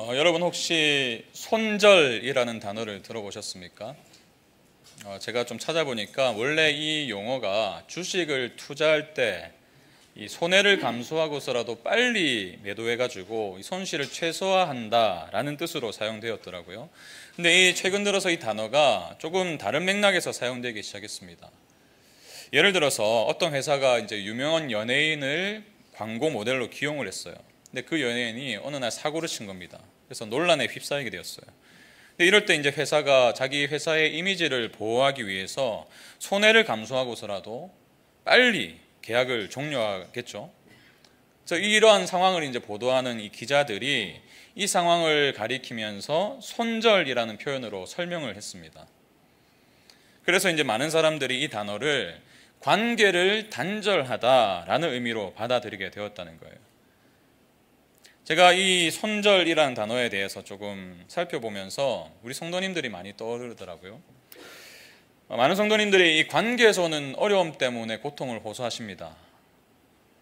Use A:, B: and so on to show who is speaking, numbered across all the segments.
A: 여러분 혹시 손절이라는 단어를 들어보셨습니까? 제가 좀 찾아보니까 원래 이 용어가 주식을 투자할 때 이 손해를 감수하고서라도 빨리 매도해가지고 이 손실을 최소화한다라는 뜻으로 사용되었더라고요. 근데 최근 들어서 이 단어가 조금 다른 맥락에서 사용되기 시작했습니다. 예를 들어서 어떤 회사가 이제 유명한 연예인을 광고 모델로 기용을 했어요. 근데 그 연예인이 어느 날 사고를 친 겁니다. 그래서 논란에 휩싸이게 되었어요. 근데 이럴 때 이제 회사가 자기 회사의 이미지를 보호하기 위해서 손해를 감수하고서라도 빨리 계약을 종료하겠죠. 그래서 이러한 상황을 이제 보도하는 이 기자들이 이 상황을 가리키면서 손절이라는 표현으로 설명을 했습니다. 그래서 이제 많은 사람들이 이 단어를 관계를 단절하다라는 의미로 받아들이게 되었다는 거예요. 제가 이 손절이라는 단어에 대해서 조금 살펴보면서 우리 성도님들이 많이 떠오르더라고요. 많은 성도님들이 이 관계에서 오는 어려움 때문에 고통을 호소하십니다.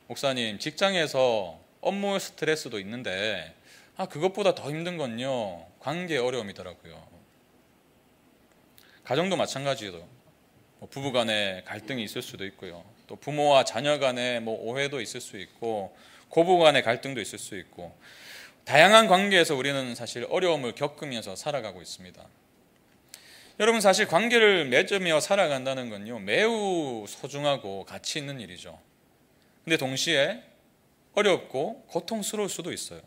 A: 목사님, 직장에서 업무 스트레스도 있는데 그것보다 더 힘든 건요, 관계 어려움이더라고요. 가정도 마찬가지로 부부 간에 갈등이 있을 수도 있고요. 또 부모와 자녀 간에 오해도 있을 수 있고, 고부 간의 갈등도 있을 수 있고, 다양한 관계에서 우리는 사실 어려움을 겪으면서 살아가고 있습니다. 여러분, 사실 관계를 맺으며 살아간다는 건요, 매우 소중하고 가치 있는 일이죠. 근데 동시에 어렵고 고통스러울 수도 있어요.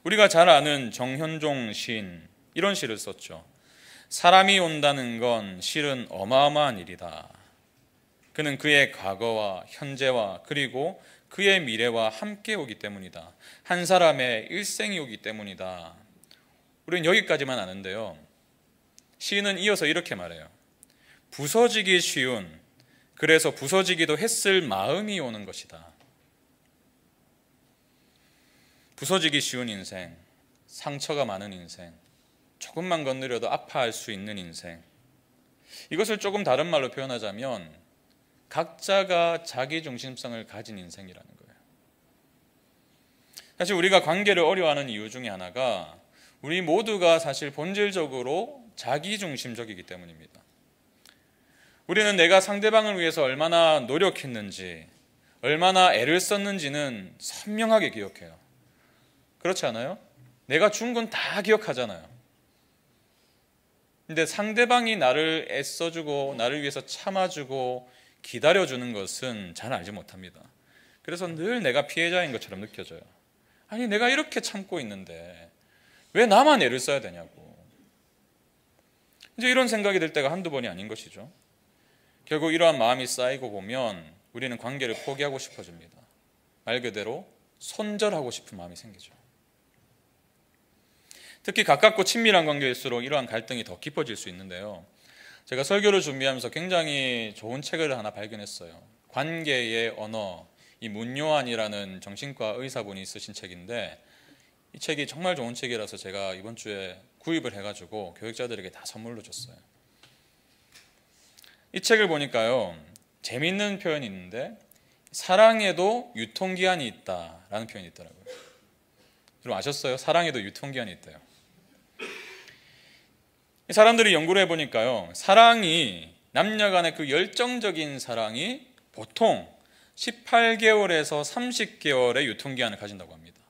A: 우리가 잘 아는 정현종 시인, 이런 시를 썼죠. 사람이 온다는 건 실은 어마어마한 일이다. 그는 그의 과거와 현재와 그리고 그의 미래와 함께 오기 때문이다. 한 사람의 일생이 오기 때문이다. 우리는 여기까지만 아는데요, 시인은 이어서 이렇게 말해요. 부서지기 쉬운, 그래서 부서지기도 했을 마음이 오는 것이다. 부서지기 쉬운 인생, 상처가 많은 인생, 조금만 건드려도 아파할 수 있는 인생, 이것을 조금 다른 말로 표현하자면 각자가 자기중심성을 가진 인생이라는 거예요. 사실 우리가 관계를 어려워하는 이유 중에 하나가 우리 모두가 사실 본질적으로 자기중심적이기 때문입니다. 우리는 내가 상대방을 위해서 얼마나 노력했는지, 얼마나 애를 썼는지는 선명하게 기억해요. 그렇지 않아요? 내가 준 건 다 기억하잖아요. 근데 상대방이 나를 애써주고 나를 위해서 참아주고 기다려주는 것은 잘 알지 못합니다. 그래서 늘 내가 피해자인 것처럼 느껴져요. 아니, 내가 이렇게 참고 있는데 왜 나만 애를 써야 되냐고. 이제 이런 생각이 들 때가 한두 번이 아닌 것이죠. 결국 이러한 마음이 쌓이고 보면 우리는 관계를 포기하고 싶어집니다. 말 그대로 손절하고 싶은 마음이 생기죠. 특히 가깝고 친밀한 관계일수록 이러한 갈등이 더 깊어질 수 있는데요. 제가 설교를 준비하면서 굉장히 좋은 책을 하나 발견했어요. 관계의 언어, 이 문요한이라는 정신과 의사분이 쓰신 책인데, 이 책이 정말 좋은 책이라서 제가 이번 주에 구입을 해가지고 교육자들에게 다 선물로 줬어요. 이 책을 보니까요, 재미있는 표현이 있는데 사랑에도 유통기한이 있다라는 표현이 있더라고요. 여러분 아셨어요? 사랑에도 유통기한이 있대요. 사람들이 연구를 해보니까요, 사랑이, 남녀 간의 그 열정적인 사랑이 보통 18개월에서 30개월의 유통기한을 가진다고 합니다.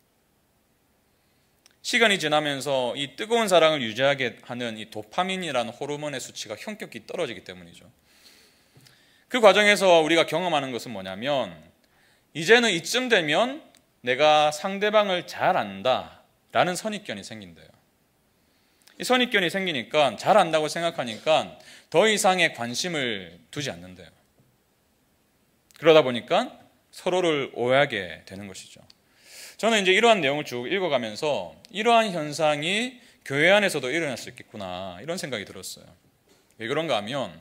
A: 시간이 지나면서 이 뜨거운 사랑을 유지하게 하는 이 도파민이라는 호르몬의 수치가 현격히 떨어지기 때문이죠. 그 과정에서 우리가 경험하는 것은 뭐냐면, 이제는 이쯤 되면 내가 상대방을 잘 안다라는 선입견이 생긴대요. 이 선입견이 생기니까, 잘 안다고 생각하니까 더 이상의 관심을 두지 않는데요. 그러다 보니까 서로를 오해하게 되는 것이죠. 저는 이제 이러한 내용을 쭉 읽어가면서 이러한 현상이 교회 안에서도 일어날 수 있겠구나, 이런 생각이 들었어요. 왜 그런가 하면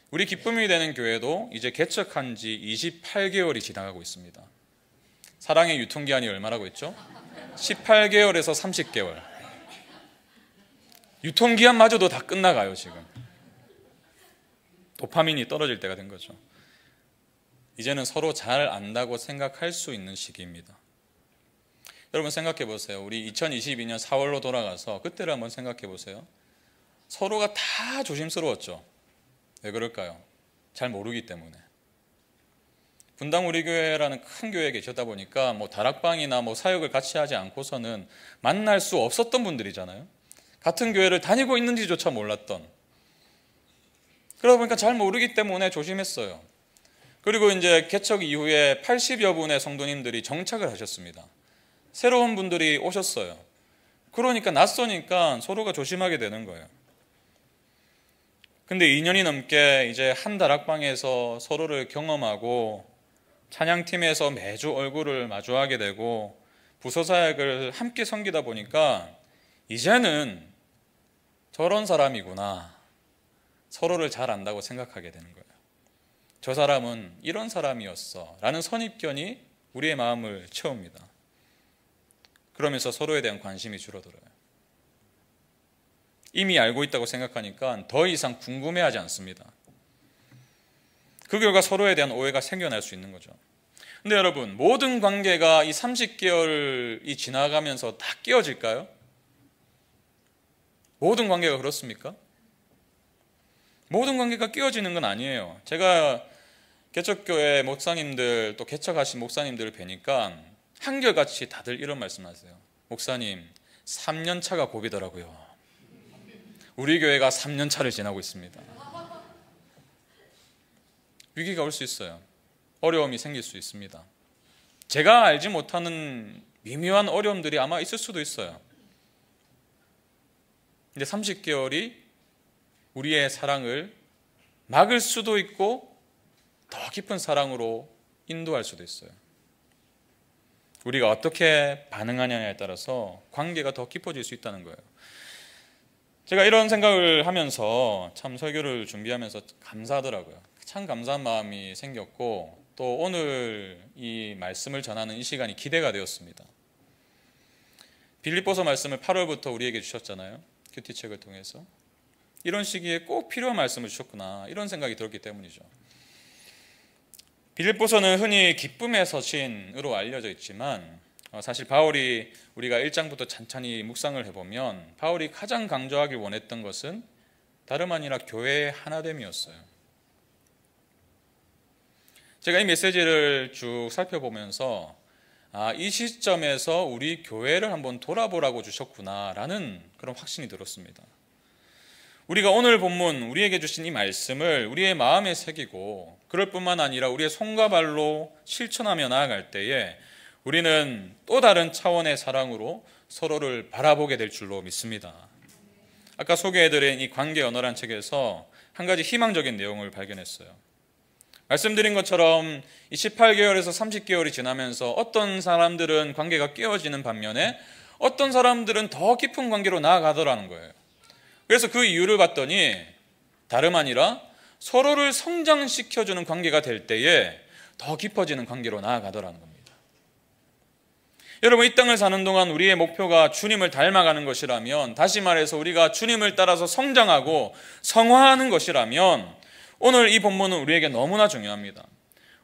A: 우리 기쁨이 되는 교회도 이제 개척한 지 28개월이 지나가고 있습니다. 사랑의 유통기한이 얼마라고 했죠? 18개월에서 30개월. 유통기한마저도 다 끝나가요. 지금 도파민이 떨어질 때가 된 거죠. 이제는 서로 잘 안다고 생각할 수 있는 시기입니다. 여러분 생각해 보세요. 우리 2022년 4월로 돌아가서 그때를 한번 생각해 보세요. 서로가 다 조심스러웠죠. 왜 그럴까요? 잘 모르기 때문에. 분당 우리 교회라는 큰 교회에 계셨다 보니까 뭐 다락방이나 뭐 사역을 같이 하지 않고서는 만날 수 없었던 분들이잖아요. 같은 교회를 다니고 있는지조차 몰랐던. 그러다 보니까 잘 모르기 때문에 조심했어요. 그리고 이제 개척 이후에 80여 분의 성도님들이 정착을 하셨습니다. 새로운 분들이 오셨어요. 그러니까 낯서니까 서로가 조심하게 되는 거예요. 근데 2년이 넘게 이제 한 다락방에서 서로를 경험하고 찬양팀에서 매주 얼굴을 마주하게 되고 부서사역을 함께 섬기다 보니까 이제는 저런 사람이구나. 서로를 잘 안다고 생각하게 되는 거예요. 저 사람은 이런 사람이었어 라는 선입견이 우리의 마음을 채웁니다. 그러면서 서로에 대한 관심이 줄어들어요. 이미 알고 있다고 생각하니까 더 이상 궁금해하지 않습니다. 그 결과 서로에 대한 오해가 생겨날 수 있는 거죠. 근데 여러분, 모든 관계가 이 30개월이 지나가면서 다 깨어질까요? 모든 관계가 그렇습니까? 모든 관계가 깨어지는 건 아니에요. 제가 개척교회 목사님들 또 개척하신 목사님들을 뵈니까 한결같이 다들 이런 말씀하세요. 목사님, 3년 차가 고비더라고요. 우리 교회가 3년 차를 지나고 있습니다. 위기가 올 수 있어요. 어려움이 생길 수 있습니다. 제가 알지 못하는 미묘한 어려움들이 아마 있을 수도 있어요. 근데 30개월이 우리의 사랑을 막을 수도 있고 더 깊은 사랑으로 인도할 수도 있어요. 우리가 어떻게 반응하냐에 따라서 관계가 더 깊어질 수 있다는 거예요. 제가 이런 생각을 하면서 참 설교를 준비하면서 감사하더라고요. 참 감사한 마음이 생겼고 또 오늘 이 말씀을 전하는 이 시간이 기대가 되었습니다. 빌립보서 말씀을 8월부터 우리에게 주셨잖아요. 큐티책을 통해서. 이런 시기에 꼭 필요한 말씀을 주셨구나 이런 생각이 들었기 때문이죠. 빌립보서는 흔히 기쁨의 서신으로 알려져 있지만 사실 바울이 우리가 1장부터 찬찬히 묵상을 해보면 바울이 가장 강조하길 원했던 것은 다름 아니라 교회의 하나됨이었어요. 제가 이 메시지를 쭉 살펴보면서 이 시점에서 우리 교회를 한번 돌아보라고 주셨구나 라는 그런 확신이 들었습니다. 우리가 오늘 본문 우리에게 주신 이 말씀을 우리의 마음에 새기고 그럴 뿐만 아니라 우리의 손과 발로 실천하며 나아갈 때에 우리는 또 다른 차원의 사랑으로 서로를 바라보게 될 줄로 믿습니다. 아까 소개해드린 이 관계 언어란 책에서 한 가지 희망적인 내용을 발견했어요. 말씀드린 것처럼 이 18개월에서 30개월이 지나면서 어떤 사람들은 관계가 깨어지는 반면에 어떤 사람들은 더 깊은 관계로 나아가더라는 거예요. 그래서 그 이유를 봤더니 다름 아니라 서로를 성장시켜주는 관계가 될 때에 더 깊어지는 관계로 나아가더라는 겁니다. 여러분, 이 땅을 사는 동안 우리의 목표가 주님을 닮아가는 것이라면, 다시 말해서 우리가 주님을 따라서 성장하고 성화하는 것이라면 오늘 이 본문은 우리에게 너무나 중요합니다.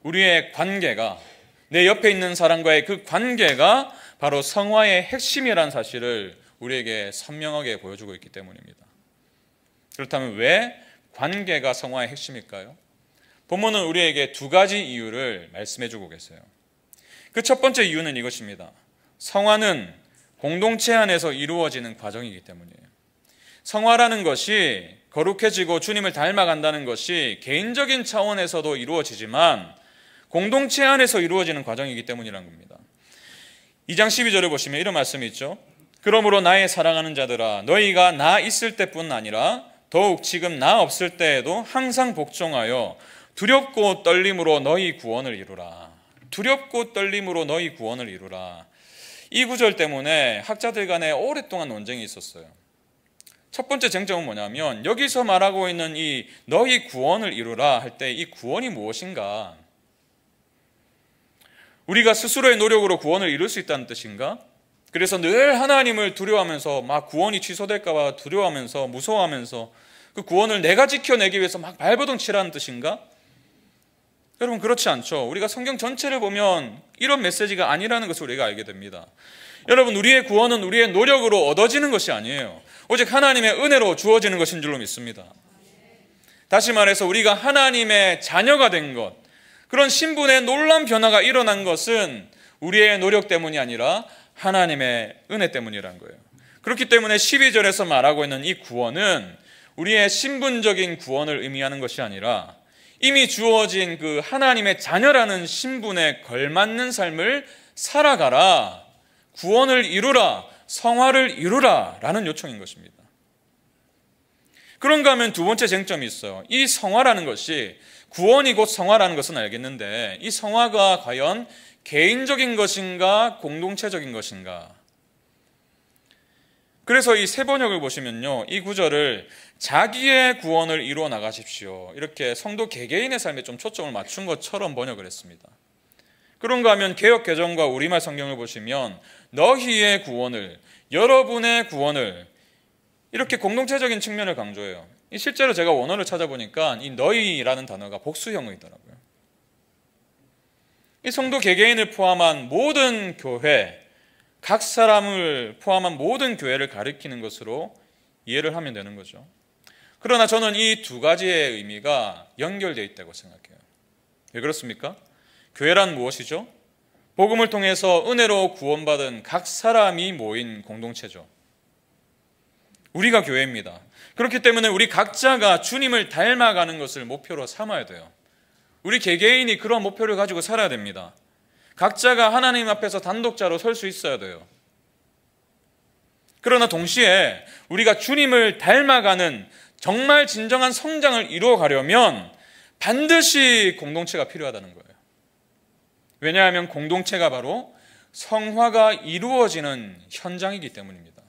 A: 우리의 관계가, 내 옆에 있는 사람과의 그 관계가 바로 성화의 핵심이라는 사실을 우리에게 선명하게 보여주고 있기 때문입니다. 그렇다면 왜 관계가 성화의 핵심일까요? 본문은 우리에게 두 가지 이유를 말씀해주고 계세요. 그 첫 번째 이유는 이것입니다. 성화는 공동체 안에서 이루어지는 과정이기 때문이에요. 성화라는 것이 거룩해지고 주님을 닮아간다는 것이 개인적인 차원에서도 이루어지지만 공동체 안에서 이루어지는 과정이기 때문이라는 겁니다. 2장 12절을 보시면 이런 말씀이 있죠. 그러므로 나의 사랑하는 자들아, 너희가 나 있을 때뿐 아니라 더욱 지금 나 없을 때에도 항상 복종하여 두렵고 떨림으로 너희 구원을 이루라. 두렵고 떨림으로 너희 구원을 이루라. 이 구절 때문에 학자들 간에 오랫동안 논쟁이 있었어요. 첫 번째 쟁점은 뭐냐면 여기서 말하고 있는 이 너희 구원을 이루라 할 때 이 구원이 무엇인가? 우리가 스스로의 노력으로 구원을 이룰 수 있다는 뜻인가? 그래서 늘 하나님을 두려워하면서 막 구원이 취소될까 봐 두려워하면서 무서워하면서 그 구원을 내가 지켜내기 위해서 막 발버둥 치라는 뜻인가? 여러분 그렇지 않죠. 우리가 성경 전체를 보면 이런 메시지가 아니라는 것을 우리가 알게 됩니다. 여러분 우리의 구원은 우리의 노력으로 얻어지는 것이 아니에요. 오직 하나님의 은혜로 주어지는 것인 줄로 믿습니다. 다시 말해서 우리가 하나님의 자녀가 된 것, 그런 신분의 놀라운 변화가 일어난 것은 우리의 노력 때문이 아니라 하나님의 은혜 때문이라는 거예요. 그렇기 때문에 12절에서 말하고 있는 이 구원은 우리의 신분적인 구원을 의미하는 것이 아니라 이미 주어진 그 하나님의 자녀라는 신분에 걸맞는 삶을 살아가라, 구원을 이루라, 성화를 이루라 라는 요청인 것입니다. 그런가 하면 두 번째 쟁점이 있어요. 이 성화라는 것이, 구원이 곧 성화라는 것은 알겠는데 이 성화가 과연 개인적인 것인가 공동체적인 것인가? 그래서 이 세 번역을 보시면요, 이 구절을 자기의 구원을 이루어 나가십시오, 이렇게 성도 개개인의 삶에 좀 초점을 맞춘 것처럼 번역을 했습니다. 그런가 하면 개역개정과 우리말 성경을 보시면 너희의 구원을, 여러분의 구원을, 이렇게 공동체적인 측면을 강조해요. 실제로 제가 원어를 찾아보니까 이 너희라는 단어가 복수형이더라고요. 이 성도 개개인을 포함한 모든 교회, 각 사람을 포함한 모든 교회를 가리키는 것으로 이해를 하면 되는 거죠. 그러나 저는 이 두 가지의 의미가 연결되어 있다고 생각해요. 왜 그렇습니까? 교회란 무엇이죠? 복음을 통해서 은혜로 구원받은 각 사람이 모인 공동체죠. 우리가 교회입니다. 그렇기 때문에 우리 각자가 주님을 닮아가는 것을 목표로 삼아야 돼요. 우리 개개인이 그런 목표를 가지고 살아야 됩니다. 각자가 하나님 앞에서 단독자로 설 수 있어야 돼요. 그러나 동시에 우리가 주님을 닮아가는 정말 진정한 성장을 이루어 가려면 반드시 공동체가 필요하다는 거예요. 왜냐하면 공동체가 바로 성화가 이루어지는 현장이기 때문입니다.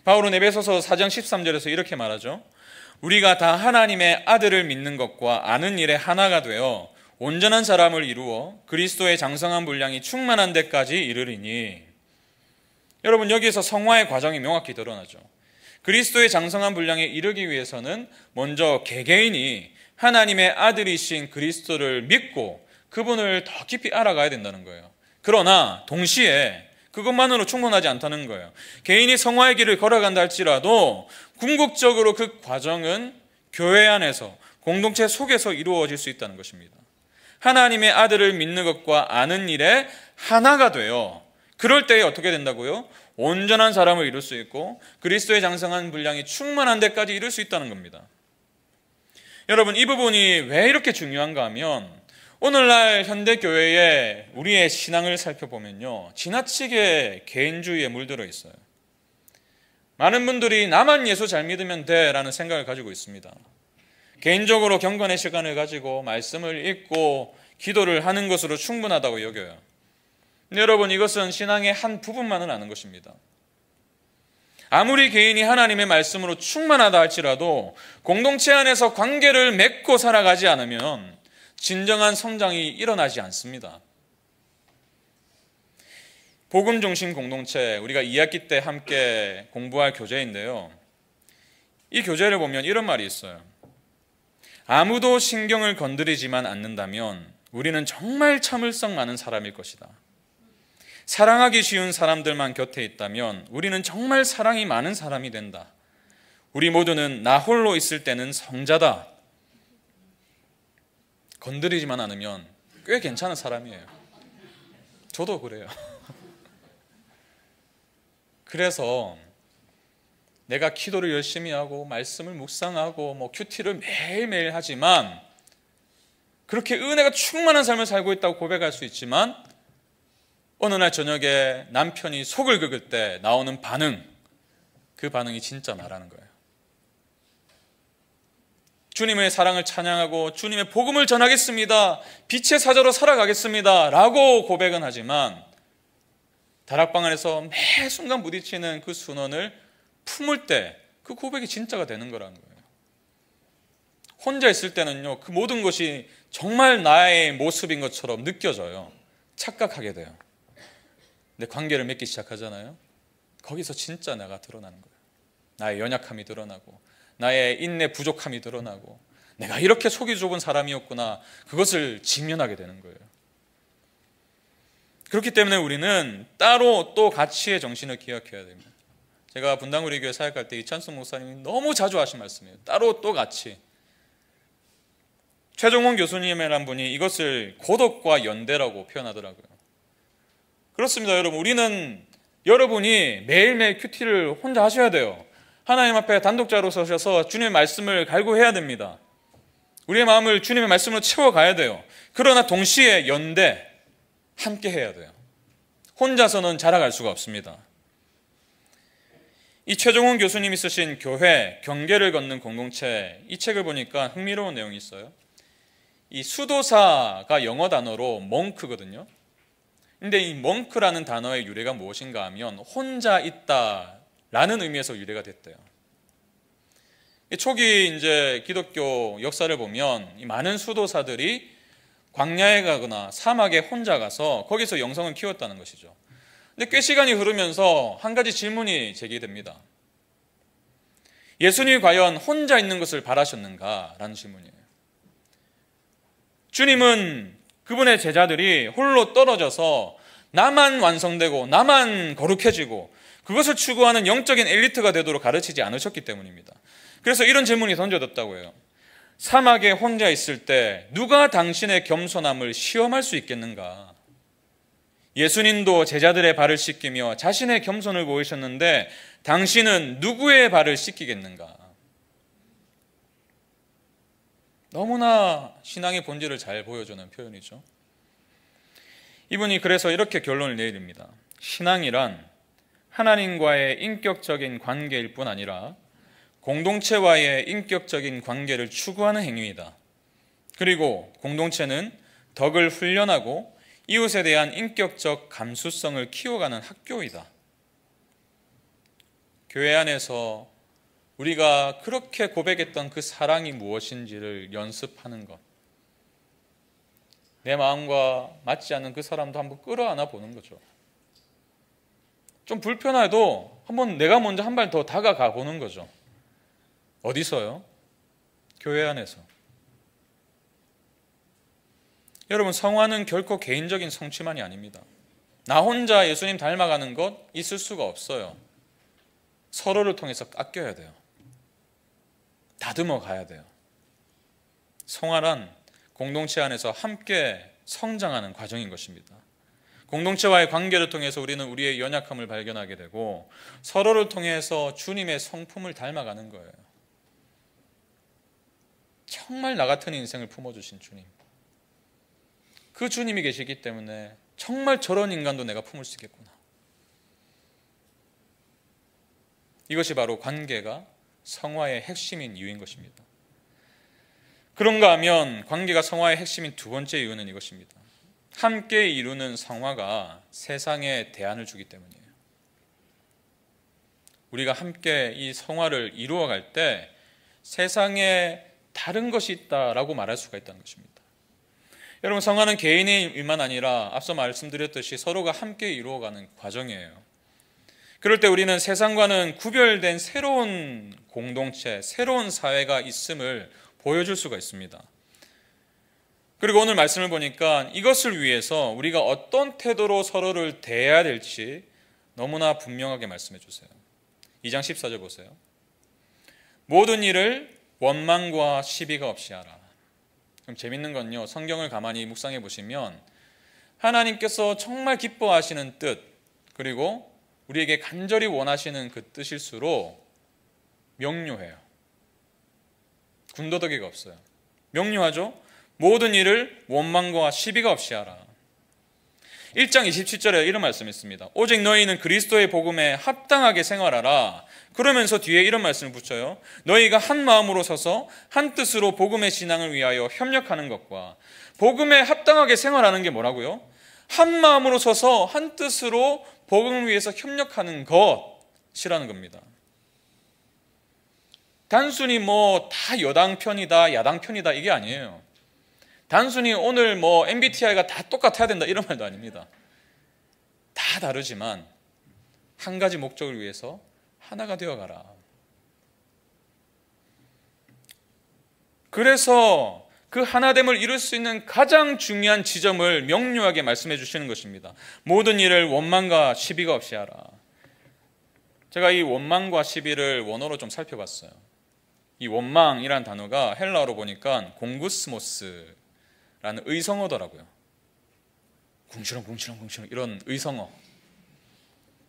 A: 바울은 에베소서 4장 13절에서 이렇게 말하죠. 우리가 다 하나님의 아들을 믿는 것과 아는 일에 하나가 되어 온전한 사람을 이루어 그리스도의 장성한 분량이 충만한 데까지 이르리니. 여러분 여기에서 성화의 과정이 명확히 드러나죠. 그리스도의 장성한 분량에 이르기 위해서는 먼저 개개인이 하나님의 아들이신 그리스도를 믿고 그분을 더 깊이 알아가야 된다는 거예요. 그러나 동시에 그것만으로 충분하지 않다는 거예요. 개인이 성화의 길을 걸어간다 할지라도 궁극적으로 그 과정은 교회 안에서, 공동체 속에서 이루어질 수 있다는 것입니다. 하나님의 아들을 믿는 것과 아는 일에 하나가 되어, 그럴 때에 어떻게 된다고요? 온전한 사람을 이룰 수 있고 그리스도의 장성한 분량이 충만한 데까지 이룰 수 있다는 겁니다. 여러분 이 부분이 왜 이렇게 중요한가 하면 오늘날 현대교회의 우리의 신앙을 살펴보면요, 지나치게 개인주의에 물들어 있어요. 많은 분들이 나만 예수 잘 믿으면 돼 라는 생각을 가지고 있습니다. 개인적으로 경건의 시간을 가지고 말씀을 읽고 기도를 하는 것으로 충분하다고 여겨요. 근데 여러분 이것은 신앙의 한 부분만은 아는 것입니다. 아무리 개인이 하나님의 말씀으로 충만하다 할지라도 공동체 안에서 관계를 맺고 살아가지 않으면 진정한 성장이 일어나지 않습니다. 복음 중심 공동체, 우리가 2학기 때 함께 공부할 교재인데요, 이 교재를 보면 이런 말이 있어요. 아무도 신경을 건드리지만 않는다면 우리는 정말 참을성 많은 사람일 것이다. 사랑하기 쉬운 사람들만 곁에 있다면 우리는 정말 사랑이 많은 사람이 된다. 우리 모두는 나 홀로 있을 때는 성자다. 건드리지만 않으면 꽤 괜찮은 사람이에요. 저도 그래요. 그래서 내가 기도를 열심히 하고 말씀을 묵상하고 큐티를 매일매일 하지만, 그렇게 은혜가 충만한 삶을 살고 있다고 고백할 수 있지만 어느 날 저녁에 남편이 속을 긁을 때 나오는 반응, 그 반응이 진짜 나라는 거예요. 주님의 사랑을 찬양하고 주님의 복음을 전하겠습니다, 빛의 사자로 살아가겠습니다 라고 고백은 하지만 다락방 안에서 매 순간 부딪히는 그 순원을 품을 때 그 고백이 진짜가 되는 거라는 거예요. 혼자 있을 때는요, 그 모든 것이 정말 나의 모습인 것처럼 느껴져요. 착각하게 돼요. 근데 관계를 맺기 시작하잖아요. 거기서 진짜 내가 드러나는 거예요. 나의 연약함이 드러나고 나의 인내 부족함이 드러나고 내가 이렇게 속이 좁은 사람이었구나, 그것을 직면하게 되는 거예요. 그렇기 때문에 우리는 따로 또 가치의 정신을 기억해야 됩니다. 제가 분당우리 교회 사역할 때 이찬수 목사님이 너무 자주 하신 말씀이에요. 따로 또 가치. 최종원 교수님이라는 분이 이것을 고독과 연대라고 표현하더라고요. 그렇습니다, 여러분. 우리는 여러분이 매일매일 큐티를 혼자 하셔야 돼요. 하나님 앞에 단독자로 서셔서 주님의 말씀을 갈구해야 됩니다. 우리의 마음을 주님의 말씀으로 채워가야 돼요. 그러나 동시에 연대, 함께 해야 돼요. 혼자서는 자라갈 수가 없습니다. 이 최종원 교수님이 쓰신 교회, 경계를 걷는 공동체, 이 책을 보니까 흥미로운 내용이 있어요. 이 수도사가 영어 단어로 멍크거든요. 근데 이 멍크라는 단어의 유래가 무엇인가 하면 혼자 있다라는 의미에서 유래가 됐대요. 초기 이제 기독교 역사를 보면 이 많은 수도사들이 광야에 가거나 사막에 혼자 가서 거기서 영성을 키웠다는 것이죠. 근데 꽤 시간이 흐르면서 한 가지 질문이 제기됩니다. 예수님이 과연 혼자 있는 것을 바라셨는가라는 질문이에요. 주님은 그분의 제자들이 홀로 떨어져서 나만 완성되고 나만 거룩해지고 그것을 추구하는 영적인 엘리트가 되도록 가르치지 않으셨기 때문입니다. 그래서 이런 질문이 던져졌다고 해요. 사막에 혼자 있을 때 누가 당신의 겸손함을 시험할 수 있겠는가? 예수님도 제자들의 발을 씻기며 자신의 겸손을 보이셨는데 당신은 누구의 발을 씻기겠는가? 너무나 신앙의 본질을 잘 보여주는 표현이죠. 이분이 그래서 이렇게 결론을 내립니다. 신앙이란 하나님과의 인격적인 관계일 뿐 아니라 공동체와의 인격적인 관계를 추구하는 행위이다. 그리고 공동체는 덕을 훈련하고 이웃에 대한 인격적 감수성을 키워가는 학교이다. 교회 안에서 우리가 그렇게 고백했던 그 사랑이 무엇인지를 연습하는 것. 내 마음과 맞지 않는 그 사람도 한번 끌어안아 보는 거죠. 좀 불편해도 한번 내가 먼저 한 발 더 다가가 보는 거죠. 어디서요? 교회 안에서. 여러분, 성화는 결코 개인적인 성취만이 아닙니다. 나 혼자 예수님 닮아가는 것 있을 수가 없어요. 서로를 통해서 깎여야 돼요. 다듬어 가야 돼요. 성화란 공동체 안에서 함께 성장하는 과정인 것입니다. 공동체와의 관계를 통해서 우리는 우리의 연약함을 발견하게 되고 서로를 통해서 주님의 성품을 닮아가는 거예요. 정말 나 같은 인생을 품어주신 주님, 그 주님이 계시기 때문에 정말 저런 인간도 내가 품을 수 있겠구나. 이것이 바로 관계가 성화의 핵심인 이유인 것입니다. 그런가 하면 관계가 성화의 핵심인 두 번째 이유는 이것입니다. 함께 이루는 성화가 세상에 대안을 주기 때문이에요. 우리가 함께 이 성화를 이루어갈 때 세상에 다른 것이 있다라고 말할 수가 있다는 것입니다. 여러분, 성화는 개인의 일만 아니라 앞서 말씀드렸듯이 서로가 함께 이루어가는 과정이에요. 그럴 때 우리는 세상과는 구별된 새로운 공동체, 새로운 사회가 있음을 보여줄 수가 있습니다. 그리고 오늘 말씀을 보니까 이것을 위해서 우리가 어떤 태도로 서로를 대해야 될지 너무나 분명하게 말씀해 주세요. 2장 14절 보세요. 모든 일을 원망과 시비가 없이 하라. 그럼 재밌는 건요, 성경을 가만히 묵상해 보시면 하나님께서 정말 기뻐하시는 뜻, 그리고 우리에게 간절히 원하시는 그 뜻일수록 명료해요. 군더더기가 없어요. 명료하죠? 모든 일을 원망과 시비가 없이 하라. 1장 27절에 이런 말씀이 있습니다. 오직 너희는 그리스도의 복음에 합당하게 생활하라. 그러면서 뒤에 이런 말씀을 붙여요. 너희가 한 마음으로 서서 한 뜻으로 복음의 신앙을 위하여 협력하는 것과, 복음에 합당하게 생활하는 게 뭐라고요? 한 마음으로 서서 한 뜻으로 복음을 위해서 협력하는 것이라는 겁니다. 단순히 다 여당 편이다, 야당 편이다 이게 아니에요. 단순히 오늘 MBTI가 다 똑같아야 된다 이런 말도 아닙니다. 다 다르지만 한 가지 목적을 위해서 하나가 되어가라. 그래서 그 하나됨을 이룰 수 있는 가장 중요한 지점을 명료하게 말씀해 주시는 것입니다. 모든 일을 원망과 시비가 없이 하라. 제가 이 원망과 시비를 원어로 좀 살펴봤어요. 이 원망이라는 단어가 헬라어로 보니까 공구스모스라는 의성어더라고요. 궁시렁 이런 의성어.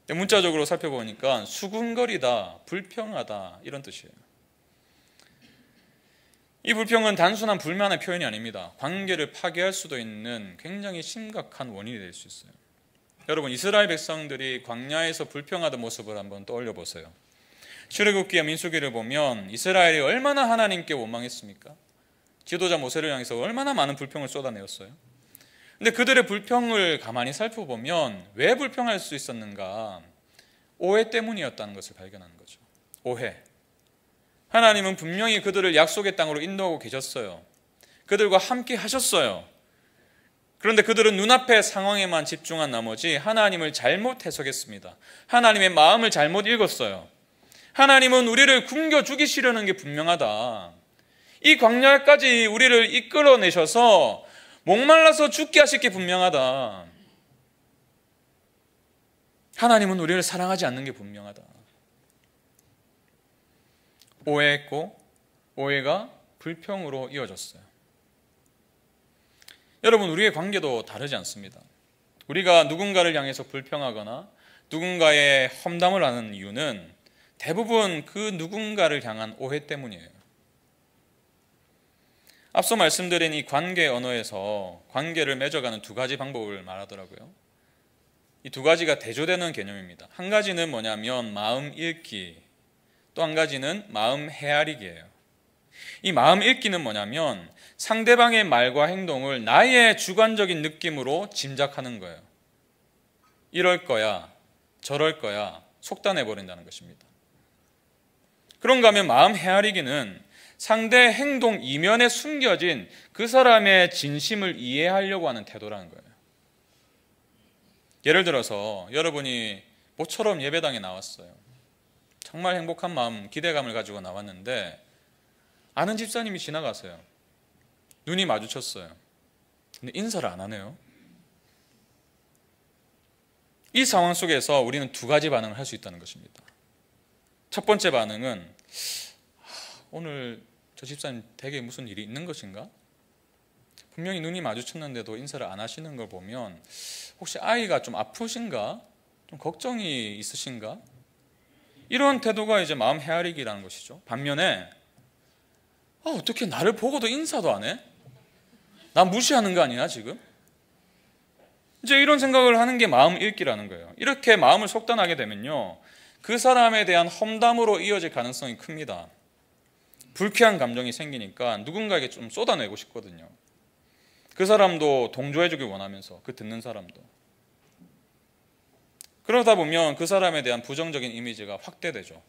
A: 문자적으로 살펴보니까 수군거리다, 불평하다 이런 뜻이에요. 이 불평은 단순한 불만의 표현이 아닙니다. 관계를 파괴할 수도 있는 굉장히 심각한 원인이 될 수 있어요. 여러분, 이스라엘 백성들이 광야에서 불평하던 모습을 한번 떠올려 보세요. 출애굽기와 민수기를 보면 이스라엘이 얼마나 하나님께 원망했습니까? 지도자 모세를 향해서 얼마나 많은 불평을 쏟아내었어요. 근데 그들의 불평을 가만히 살펴보면 왜 불평할 수 있었는가? 오해 때문이었다는 것을 발견하는 거죠. 오해. 하나님은 분명히 그들을 약속의 땅으로 인도하고 계셨어요. 그들과 함께 하셨어요. 그런데 그들은 눈앞의 상황에만 집중한 나머지 하나님을 잘못 해석했습니다. 하나님의 마음을 잘못 읽었어요. 하나님은 우리를 굶겨 죽이시려는 게 분명하다. 이 광야까지 우리를 이끌어내셔서 목말라서 죽게 하실 게 분명하다. 하나님은 우리를 사랑하지 않는 게 분명하다. 오해했고 오해가 불평으로 이어졌어요. 여러분, 우리의 관계도 다르지 않습니다. 우리가 누군가를 향해서 불평하거나 누군가의 험담을 하는 이유는 대부분 그 누군가를 향한 오해 때문이에요. 앞서 말씀드린 이 관계 언어에서 관계를 맺어가는 두 가지 방법을 말하더라고요. 이 두 가지가 대조되는 개념입니다. 한 가지는 뭐냐면 마음 읽기, 또 한 가지는 마음 헤아리기예요. 이 마음 읽기는 뭐냐면 상대방의 말과 행동을 나의 주관적인 느낌으로 짐작하는 거예요. 이럴 거야, 저럴 거야, 속단해버린다는 것입니다. 그런가 하면 마음 헤아리기는 상대 행동 이면에 숨겨진 그 사람의 진심을 이해하려고 하는 태도라는 거예요. 예를 들어서 여러분이 모처럼 예배당에 나왔어요. 정말 행복한 마음, 기대감을 가지고 나왔는데 아는 집사님이 지나가세요. 눈이 마주쳤어요. 근데 인사를 안 하네요. 이 상황 속에서 우리는 두 가지 반응을 할 수 있다는 것입니다. 첫 번째 반응은 오늘 저 집사님 댁에 무슨 일이 있는 것인가? 분명히 눈이 마주쳤는데도 인사를 안 하시는 걸 보면 혹시 아이가 좀 아프신가? 좀 걱정이 있으신가? 이런 태도가 이제 마음 헤아리기라는 것이죠. 반면에 어떻게 나를 보고도 인사도 안 해? 나 무시하는 거 아니야 지금? 이제 이런 생각을 하는 게 마음 읽기라는 거예요. 이렇게 마음을 속단하게 되면요, 그 사람에 대한 험담으로 이어질 가능성이 큽니다. 불쾌한 감정이 생기니까 누군가에게 좀 쏟아내고 싶거든요. 그 사람도 동조해주길 원하면서, 그 듣는 사람도. 그러다 보면 그 사람에 대한 부정적인 이미지가 확대되죠.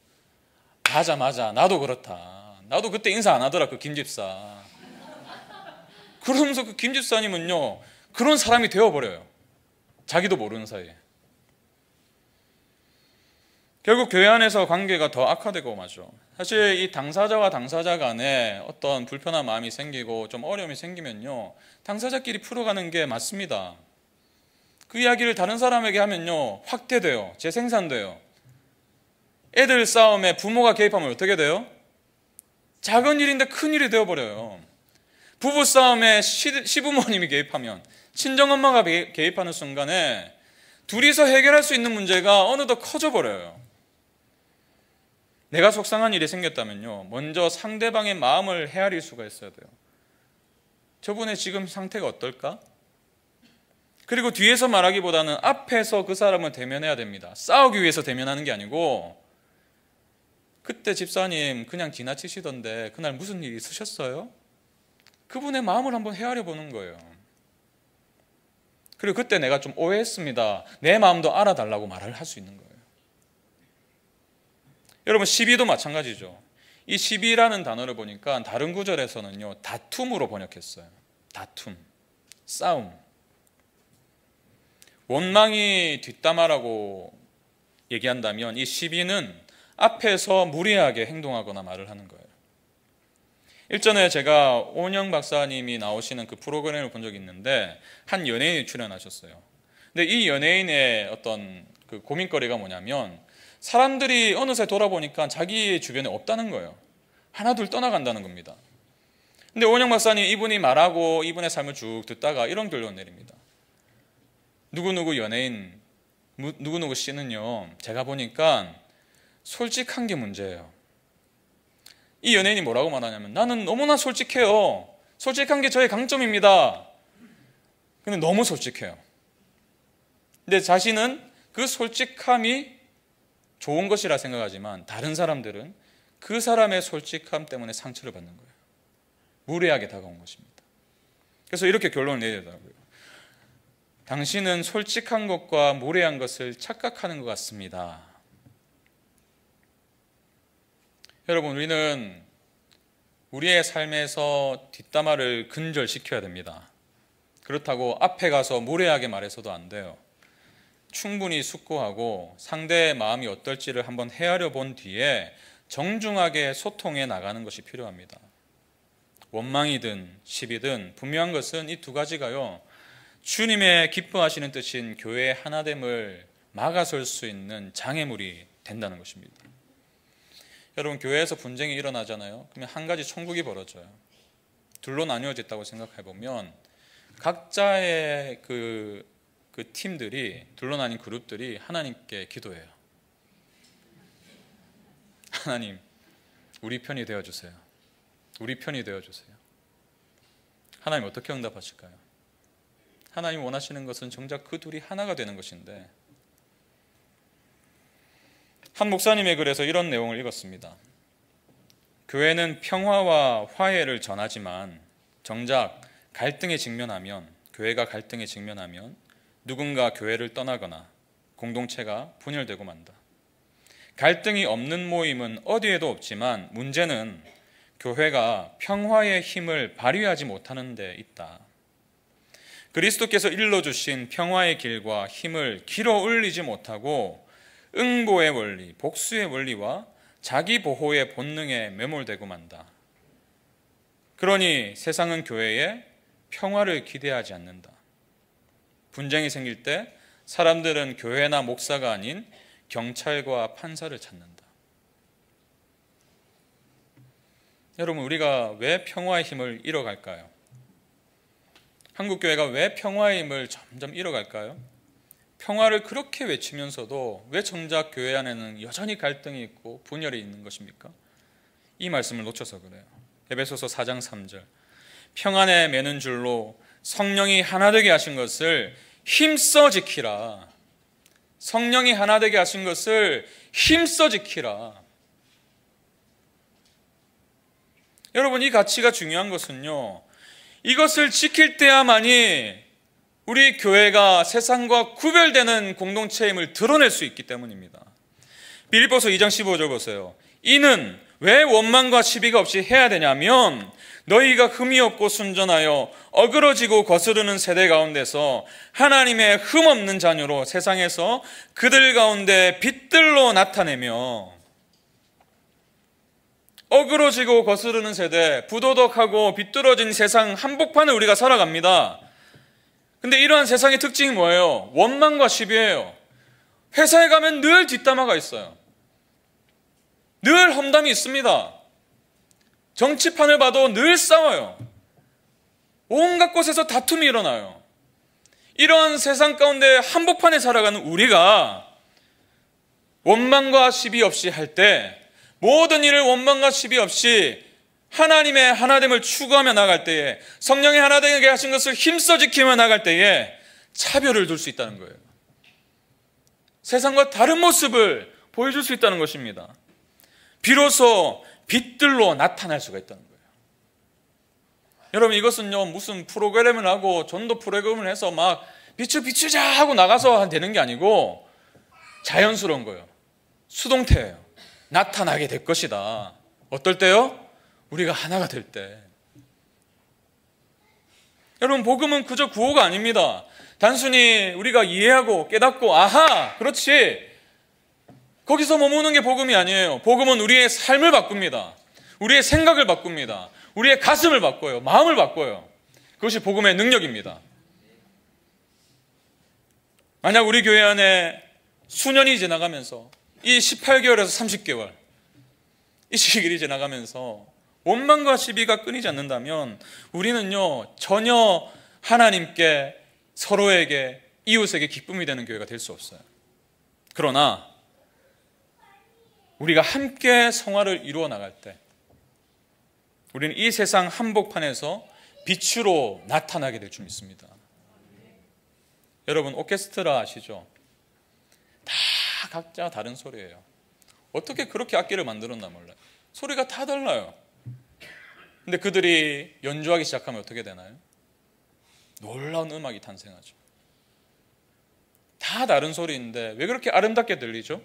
A: 맞아, 나도 그렇다. 나도 그때 인사 안 하더라, 그 김집사. 그러면서 그 김집사님은요, 그런 사람이 되어버려요. 자기도 모르는 사이에. 결국 교회 안에서 관계가 더 악화되고 마죠. 사실 이 당사자와 당사자 간에 어떤 불편한 마음이 생기고 좀 어려움이 생기면요, 당사자끼리 풀어가는 게 맞습니다. 그 이야기를 다른 사람에게 하면요, 확대돼요. 재생산돼요. 애들 싸움에 부모가 개입하면 어떻게 돼요? 작은 일인데 큰 일이 되어버려요. 부부 싸움에 시부모님이 개입하면, 친정엄마가 개입하는 순간에 둘이서 해결할 수 있는 문제가 어느덧 커져버려요. 내가 속상한 일이 생겼다면요, 먼저 상대방의 마음을 헤아릴 수가 있어야 돼요. 저분의 지금 상태가 어떨까? 그리고 뒤에서 말하기보다는 앞에서 그 사람을 대면해야 됩니다. 싸우기 위해서 대면하는 게 아니고, 그때 집사님 그냥 지나치시던데 그날 무슨 일이 있으셨어요? 그분의 마음을 한번 헤아려 보는 거예요. 그리고 그때 내가 좀 오해했습니다, 내 마음도 알아달라고 말을 할 수 있는 거예요. 여러분, 시비도 마찬가지죠. 이 시비라는 단어를 보니까 다른 구절에서는요, 다툼으로 번역했어요. 다툼, 싸움. 원망이 뒷담화라고 얘기한다면 이 시비는 앞에서 무리하게 행동하거나 말을 하는 거예요. 일전에 제가 오은영 박사님이 나오시는 그 프로그램을 본 적이 있는데 한 연예인이 출연하셨어요. 근데 이 연예인의 어떤 그 고민거리가 뭐냐면 사람들이 어느새 돌아보니까 자기 주변에 없다는 거예요. 하나 둘 떠나간다는 겁니다. 근데 오은영 박사님 이분이 말하고 이분의 삶을 쭉 듣다가 이런 결론 내립니다. 누구누구 연예인 누구누구 씨는요, 제가 보니까 솔직한 게 문제예요. 이 연예인이 뭐라고 말하냐면 나는 너무나 솔직해요. 솔직한 게 저의 강점입니다. 근데 너무 솔직해요. 근데 자신은 그 솔직함이 좋은 것이라 생각하지만 다른 사람들은 그 사람의 솔직함 때문에 상처를 받는 거예요. 무례하게 다가온 것입니다. 그래서 이렇게 결론을 내리더라고요. 당신은 솔직한 것과 무례한 것을 착각하는 것 같습니다. 여러분, 우리는 우리의 삶에서 뒷담화를 근절시켜야 됩니다. 그렇다고 앞에 가서 무례하게 말해서도 안 돼요. 충분히 숙고하고 상대의 마음이 어떨지를 한번 헤아려 본 뒤에 정중하게 소통해 나가는 것이 필요합니다. 원망이든 시비든 분명한 것은 이 두 가지가요, 주님의 기뻐하시는 뜻인 교회의 하나됨을 막아설 수 있는 장애물이 된다는 것입니다. 여러분, 교회에서 분쟁이 일어나잖아요. 그러면 한 가지 총국이 벌어져요. 둘로 나뉘어졌다고 생각해 보면 각자의 그 팀들이, 둘로 나뉜 그룹들이 하나님께 기도해요. 하나님, 우리 편이 되어주세요. 우리 편이 되어주세요. 하나님 어떻게 응답하실까요? 하나님 원하시는 것은 정작 그 둘이 하나가 되는 것인데, 한 목사님의 글에서 이런 내용을 읽었습니다. 교회는 평화와 화해를 전하지만 정작 교회가 갈등에 직면하면 누군가 교회를 떠나거나 공동체가 분열되고 만다. 갈등이 없는 모임은 어디에도 없지만 문제는 교회가 평화의 힘을 발휘하지 못하는 데 있다. 그리스도께서 일러주신 평화의 길과 힘을 길어 올리지 못하고 응보의 원리, 복수의 원리와 자기 보호의 본능에 매몰되고 만다. 그러니 세상은 교회에 평화를 기대하지 않는다. 분쟁이 생길 때 사람들은 교회나 목사가 아닌 경찰과 판사를 찾는다. 여러분, 우리가 왜 평화의 힘을 잃어갈까요? 한국교회가 왜 평화의 힘을 점점 잃어갈까요? 평화를 그렇게 외치면서도 왜 정작 교회 안에는 여전히 갈등이 있고 분열이 있는 것입니까? 이 말씀을 놓쳐서 그래요. 에베소서 4장 3절. 평안에 매는 줄로 성령이 하나 되게 하신 것을 힘써 지키라. 성령이 하나 되게 하신 것을 힘써 지키라. 여러분, 이 가치가 중요한 것은요, 이것을 지킬 때야만이 우리 교회가 세상과 구별되는 공동체임을 드러낼 수 있기 때문입니다. 빌립보서 2장 15절 보세요. 이는 왜 원망과 시비가 없이 해야 되냐면 너희가 흠이 없고 순전하여 어그러지고 거스르는 세대 가운데서 하나님의 흠 없는 자녀로 세상에서 그들 가운데 빛들로 나타내며, 어그러지고 거스르는 세대, 부도덕하고 비뚤어진 세상 한복판을 우리가 살아갑니다. 근데 이러한 세상의 특징이 뭐예요? 원망과 시비예요. 회사에 가면 늘 뒷담화가 있어요. 늘 험담이 있습니다. 정치판을 봐도 늘 싸워요. 온갖 곳에서 다툼이 일어나요. 이러한 세상 가운데 한복판에 살아가는 우리가 원망과 시비 없이 할 때, 모든 일을 원망과 시비 없이 하나님의 하나됨을 추구하며 나갈 때에, 성령의 하나되게 하신 것을 힘써 지키며 나갈 때에 차별을 둘 수 있다는 거예요. 세상과 다른 모습을 보여줄 수 있다는 것입니다. 비로소 빛들로 나타날 수가 있다는 거예요. 여러분, 이것은요, 무슨 프로그램을 하고 전도 프로그램을 해서 막 비추자 하고 나가서 되는 게 아니고 자연스러운 거예요. 수동태예요. 나타나게 될 것이다. 어떨 때요? 우리가 하나가 될 때. 여러분, 복음은 그저 구호가 아닙니다. 단순히 우리가 이해하고 깨닫고 아하, 그렇지, 거기서 머무는 게 복음이 아니에요. 복음은 우리의 삶을 바꿉니다. 우리의 생각을 바꿉니다. 우리의 가슴을 바꿔요. 마음을 바꿔요. 그것이 복음의 능력입니다. 만약 우리 교회 안에 수년이 지나가면서 이 18개월에서 30개월 이 시길이 지나가면서 원망과 시비가 끊이지 않는다면 우리는요 전혀 하나님께, 서로에게, 이웃에게 기쁨이 되는 교회가 될 수 없어요. 그러나 우리가 함께 성화를 이루어 나갈 때 우리는 이 세상 한복판에서 빛으로 나타나게 될 줄 믿습니다. 여러분 오케스트라 아시죠? 다 각자 다른 소리예요. 어떻게 그렇게 악기를 만들었나 몰라요. 소리가 다 달라요. 근데 그들이 연주하기 시작하면 어떻게 되나요? 놀라운 음악이 탄생하죠. 다 다른 소리인데 왜 그렇게 아름답게 들리죠?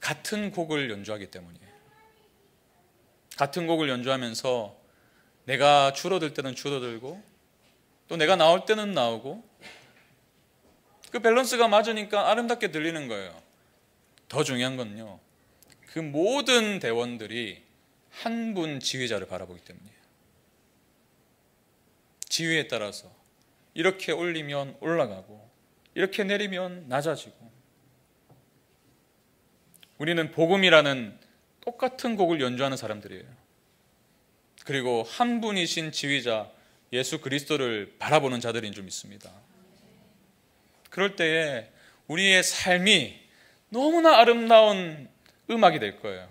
A: 같은 곡을 연주하기 때문이에요. 같은 곡을 연주하면서 내가 줄어들 때는 줄어들고 또 내가 나올 때는 나오고 그 밸런스가 맞으니까 아름답게 들리는 거예요. 더 중요한 건요, 그 모든 대원들이 한 분 지휘자를 바라보기 때문이에요. 지휘에 따라서 이렇게 올리면 올라가고 이렇게 내리면 낮아지고, 우리는 복음이라는 똑같은 곡을 연주하는 사람들이에요. 그리고 한 분이신 지휘자 예수 그리스도를 바라보는 자들인 줄 믿습니다. 그럴 때에 우리의 삶이 너무나 아름다운 음악이 될 거예요.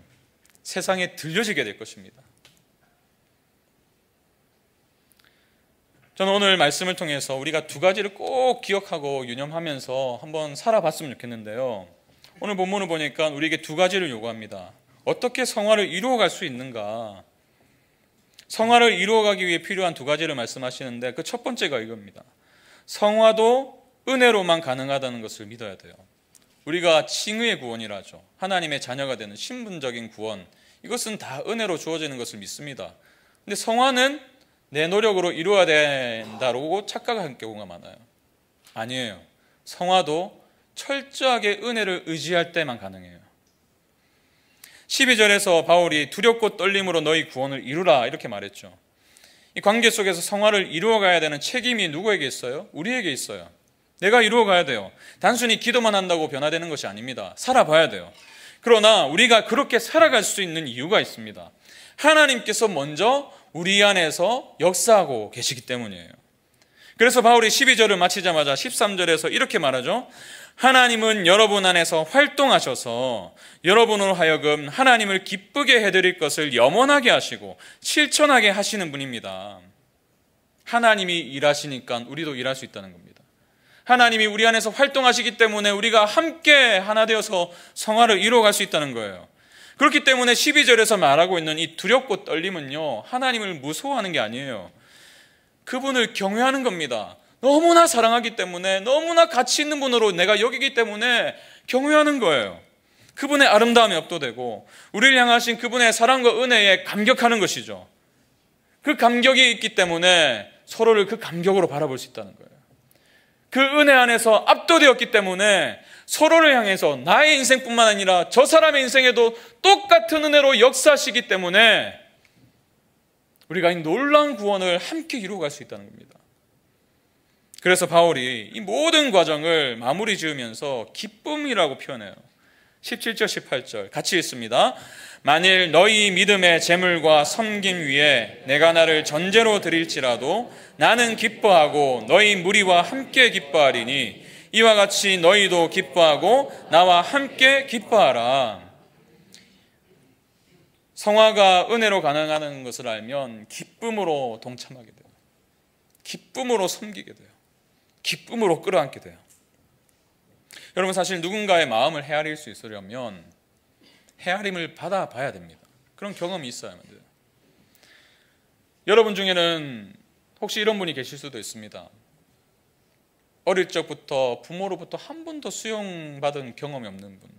A: 세상에 들려지게 될 것입니다. 저는 오늘 말씀을 통해서 우리가 두 가지를 꼭 기억하고 유념하면서 한번 살아봤으면 좋겠는데요. 오늘 본문을 보니까 우리에게 두 가지를 요구합니다. 어떻게 성화를 이루어갈 수 있는가? 성화를 이루어가기 위해 필요한 두 가지를 말씀하시는데 그 첫 번째가 이겁니다. 성화도 은혜로만 가능하다는 것을 믿어야 돼요. 우리가 칭의의 구원이라 하죠. 하나님의 자녀가 되는 신분적인 구원, 이것은 다 은혜로 주어지는 것을 믿습니다. 근데 성화는 내 노력으로 이루어야 된다고 착각하는 경우가 많아요. 아니에요. 성화도 철저하게 은혜를 의지할 때만 가능해요. 12절에서 바울이 두렵고 떨림으로 너희 구원을 이루라 이렇게 말했죠. 이 관계 속에서 성화를 이루어가야 되는 책임이 누구에게 있어요? 우리에게 있어요. 내가 이루어가야 돼요. 단순히 기도만 한다고 변화되는 것이 아닙니다. 살아봐야 돼요. 그러나 우리가 그렇게 살아갈 수 있는 이유가 있습니다. 하나님께서 먼저 우리 안에서 역사하고 계시기 때문이에요. 그래서 바울이 12절을 마치자마자 13절에서 이렇게 말하죠. 하나님은 여러분 안에서 활동하셔서 여러분으로 하여금 하나님을 기쁘게 해드릴 것을 염원하게 하시고 실천하게 하시는 분입니다. 하나님이 일하시니까 우리도 일할 수 있다는 겁니다. 하나님이 우리 안에서 활동하시기 때문에 우리가 함께 하나 되어서 성화를 이루어갈 수 있다는 거예요. 그렇기 때문에 12절에서 말하고 있는 이 두렵고 떨림은요, 하나님을 무서워하는 게 아니에요. 그분을 경외하는 겁니다. 너무나 사랑하기 때문에, 너무나 가치 있는 분으로 내가 여기기 때문에 경외하는 거예요. 그분의 아름다움에 압도되고 우리를 향하신 그분의 사랑과 은혜에 감격하는 것이죠. 그 감격이 있기 때문에 서로를 그 감격으로 바라볼 수 있다는 거예요. 그 은혜 안에서 압도되었기 때문에 서로를 향해서 나의 인생뿐만 아니라 저 사람의 인생에도 똑같은 은혜로 역사하시기 때문에 우리가 이 놀라운 구원을 함께 이루어갈 수 있다는 겁니다. 그래서 바울이 이 모든 과정을 마무리 지으면서 기쁨이라고 표현해요. 17절 18절 같이 읽습니다. 만일 너희 믿음의 재물과 섬김 위에 내가 나를 전제로 드릴지라도 나는 기뻐하고 너희 무리와 함께 기뻐하리니 이와 같이 너희도 기뻐하고 나와 함께 기뻐하라. 성화가 은혜로 가능하다는 것을 알면 기쁨으로 동참하게 돼요. 기쁨으로 섬기게 돼요. 기쁨으로 끌어안게 돼요. 여러분, 사실 누군가의 마음을 헤아릴 수 있으려면 헤아림을 받아봐야 됩니다. 그런 경험이 있어야만 돼요. 여러분 중에는 혹시 이런 분이 계실 수도 있습니다. 어릴 적부터 부모로부터 한 번도 수용받은 경험이 없는 분,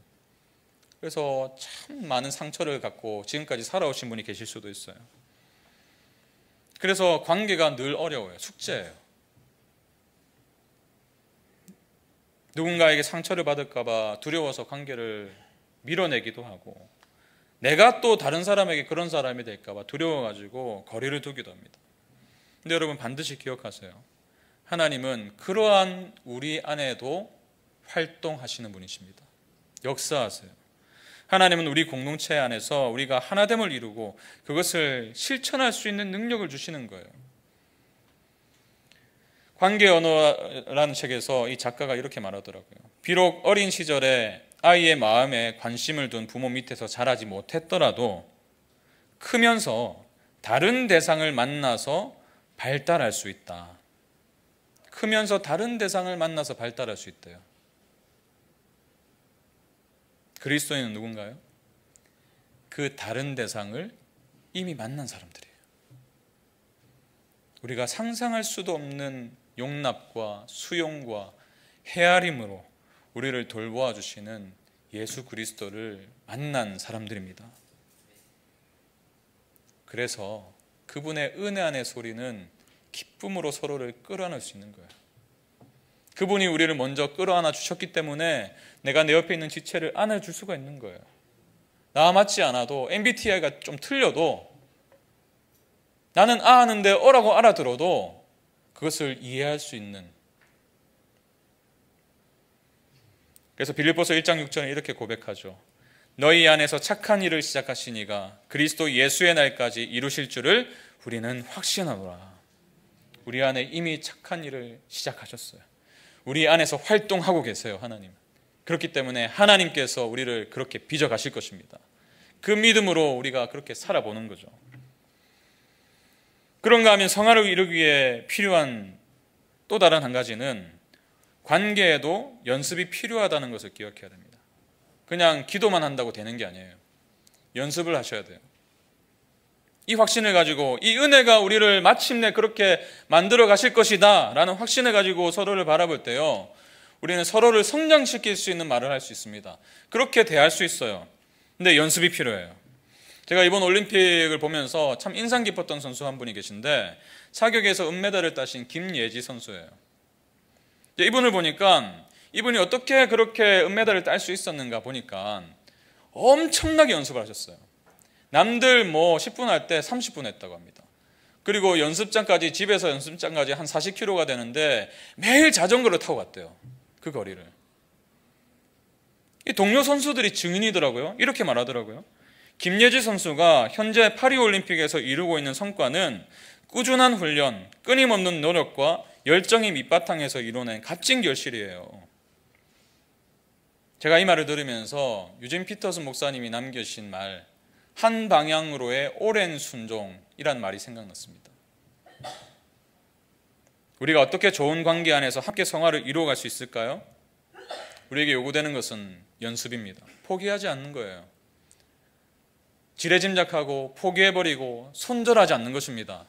A: 그래서 참 많은 상처를 갖고 지금까지 살아오신 분이 계실 수도 있어요. 그래서 관계가 늘 어려워요. 숙제예요. 누군가에게 상처를 받을까 봐 두려워서 관계를 밀어내기도 하고, 내가 또 다른 사람에게 그런 사람이 될까 봐 두려워가지고 거리를 두기도 합니다. 근데 여러분 반드시 기억하세요. 하나님은 그러한 우리 안에도 활동하시는 분이십니다. 역사하세요. 하나님은 우리 공동체 안에서 우리가 하나됨을 이루고 그것을 실천할 수 있는 능력을 주시는 거예요. 관계 언어라는 책에서 이 작가가 이렇게 말하더라고요. 비록 어린 시절에 아이의 마음에 관심을 둔 부모 밑에서 자라지 못했더라도 크면서 다른 대상을 만나서 발달할 수 있다. 크면서 다른 대상을 만나서 발달할 수 있대요. 그리스도인은 누군가요? 그 다른 대상을 이미 만난 사람들이에요. 우리가 상상할 수도 없는 용납과 수용과 헤아림으로 우리를 돌보아 주시는 예수 그리스도를 만난 사람들입니다. 그래서 그분의 은혜 안의 소리는 기쁨으로 서로를 끌어안을 수 있는 거예요. 그분이 우리를 먼저 끌어안아 주셨기 때문에 내가 내 옆에 있는 지체를 안아줄 수가 있는 거예요. 나와 맞지 않아도 MBTI가 좀 틀려도 나는 아 하는데 어라고 알아들어도 그것을 이해할 수 있는. 그래서 빌립보서 1장 6절에 이렇게 고백하죠. 너희 안에서 착한 일을 시작하신 이가 그리스도 예수의 날까지 이루실 줄을 우리는 확신하노라. 우리 안에 이미 착한 일을 시작하셨어요. 우리 안에서 활동하고 계세요, 하나님. 그렇기 때문에 하나님께서 우리를 그렇게 빚어가실 것입니다. 그 믿음으로 우리가 그렇게 살아보는 거죠. 그런가 하면 성화를 이루기 위해 필요한 또 다른 한 가지는 관계에도 연습이 필요하다는 것을 기억해야 됩니다. 그냥 기도만 한다고 되는 게 아니에요. 연습을 하셔야 돼요. 이 확신을 가지고 이 은혜가 우리를 마침내 그렇게 만들어 가실 것이다 라는 확신을 가지고 서로를 바라볼 때요, 우리는 서로를 성장시킬 수 있는 말을 할 수 있습니다. 그렇게 대할 수 있어요. 근데 연습이 필요해요. 제가 이번 올림픽을 보면서 참 인상 깊었던 선수 한 분이 계신데 사격에서 은메달을 따신 김예지 선수예요. 이분을 보니까 이분이 어떻게 그렇게 은메달을 딸 수 있었는가 보니까 엄청나게 연습을 하셨어요. 남들 10분 할 때 30분 했다고 합니다. 그리고 연습장까지, 집에서 연습장까지 한 40km가 되는데 매일 자전거를 타고 갔대요. 그 거리를. 이 동료 선수들이 증인이더라고요. 이렇게 말하더라고요. 김예지 선수가 현재 파리올림픽에서 이루고 있는 성과는 꾸준한 훈련, 끊임없는 노력과 열정이 밑바탕에서 이뤄낸 값진 결실이에요. 제가 이 말을 들으면서 유진 피터슨 목사님이 남겨주신 말, 한 방향으로의 오랜 순종이란 말이 생각났습니다. 우리가 어떻게 좋은 관계 안에서 함께 성화를 이루어갈 수 있을까요? 우리에게 요구되는 것은 연습입니다. 포기하지 않는 거예요. 지레짐작하고 포기해버리고 손절하지 않는 것입니다.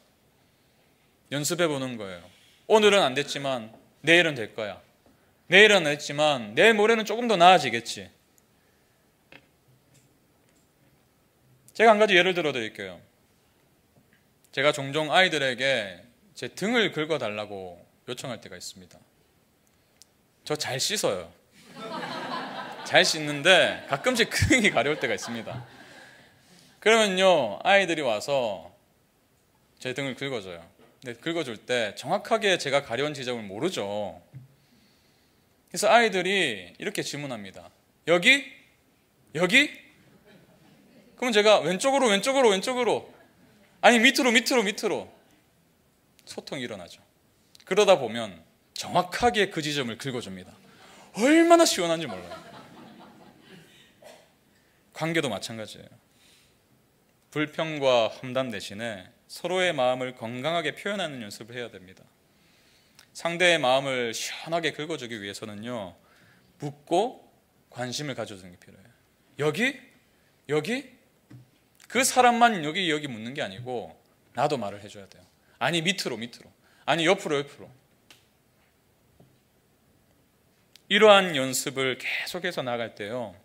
A: 연습해보는 거예요. 오늘은 안 됐지만 내일은 될 거야. 내일은 안 됐지만 내일 모레는 조금 더 나아지겠지. 제가 한 가지 예를 들어 드릴게요. 제가 종종 아이들에게 제 등을 긁어달라고 요청할 때가 있습니다. 저 잘 씻어요. 잘 씻는데 가끔씩 등이 가려울 때가 있습니다. 그러면요, 아이들이 와서 제 등을 긁어줘요. 근데 긁어줄 때 정확하게 제가 가려운 지점을 모르죠. 그래서 아이들이 이렇게 질문합니다. 여기? 여기? 그럼 제가 왼쪽으로 왼쪽으로 왼쪽으로, 아니 밑으로 밑으로 밑으로. 소통이 일어나죠. 그러다 보면 정확하게 그 지점을 긁어줍니다. 얼마나 시원한지 몰라요. 관계도 마찬가지예요. 불평과 험담 대신에 서로의 마음을 건강하게 표현하는 연습을 해야 됩니다. 상대의 마음을 시원하게 긁어주기 위해서는요, 묻고 관심을 가져주는 게 필요해요. 여기? 여기? 그 사람만 여기 묻는 게 아니고 나도 말을 해줘야 돼요. 아니 밑으로 밑으로, 아니 옆으로 옆으로. 이러한 연습을 계속해서 나갈 때요,